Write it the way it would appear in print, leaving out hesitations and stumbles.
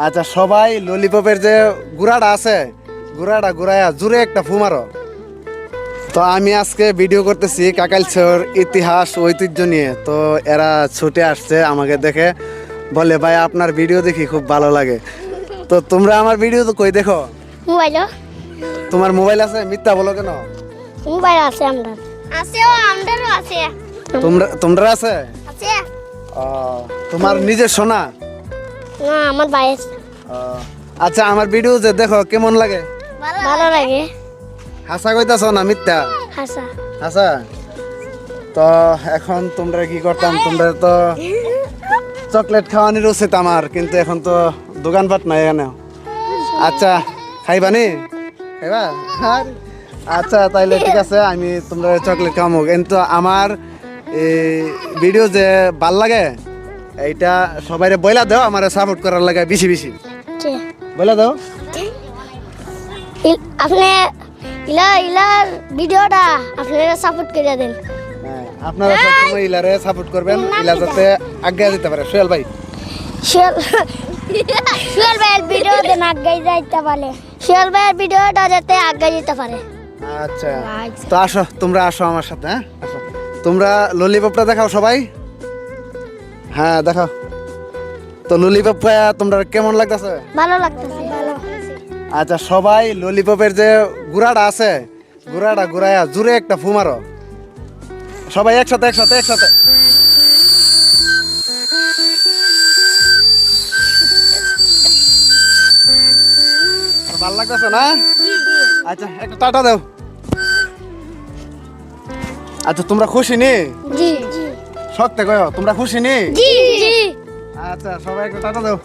আচ্ছা সবাই ললিপপের যে গুড়াটা আছে গুড়াটা গুড়ায়া জুড়ে একটা ফু মারো। তো আমি আজকে ভিডিও করতেছি কাকাইলছর ইতিহাস ঐতিহ্য নিয়ে। তো এরা ছুটে আসছে আমাকে দেখে, বলে ভাই আপনার ভিডিও দেখি খুব ভালো লাগে। তো তোমরা আমার ভিডিও তো কই দেখো? মোবাইল তোমার মোবাইল আছে? মিথ্যা বলো কেন? মোবাইল আছে আমরা আছে ও আমাদেরও আছে তোমরা আছে? আছে ও, তোমার নিজের শোনা? না আমার ভাই আছে। আচ্ছা আমার ভিডিও যে দেখো কেমন লাগে? ভালো লাগে হাসা কইতাছ না মিথ্যা? হাসা হাসা। তো এখন তোমরা কি করতাম, তোমরা তো চকলেট খাওয়ানির উচিত আমার, কিন্তু এখন তো দোকানপাট নাই এখানে। আচ্ছা খাইবানি? খাইবা? আচ্ছা তাইলে ঠিক আছে, আমি তোমরা চকলেট খাওয়াবো, কিন্তু আমার এই ভিডিও যে ভাল লাগে এইটা সবাইরে বইলা দাও, আমার সাপোর্ট করার লাগে বেশি বেশি বইলা দাও। আপনি ইলার ভিডিওটা আপনারা সাপোর্ট করে দেন। হ্যাঁ, আপনারা সবসময় ইলারে সাপোর্ট করবেন, ইলা যাতে আগে যেতে পারে। সোহেল ভাই সোহেল ভাইয়ের ভিডিও দেন আগে যাইতে পারে, সোহেল ভাইয়ের ভিডিওটা যাতে আগে যেতে পারে। আচ্ছা তো আসো, তোমরা আসো আমার সাথে। হ্যাঁ আসো, তোমরা ললিপপটা দেখাও সবাই। হ্যাঁ দেখাও তো ললিপপ তোমরা কেমন লাগতেছে? ভালো লাগতেছে ভালো। আচ্ছা সবাই ললিপপের যে গুড়াটা আছে গুড়াটা গুড়ায়া জুড়ে একটা ফু মারো। সবাই একসাথে একসাথে একসাথে। ভালো লাগতেছে না? আচ্ছা একটা টাটা দাও। আচ্ছা তোমরা খুশি নি? জি জি সত্যি কয় তোমরা খুশি নি? জি জি আচ্ছা সবাই একটা টাটা দাও।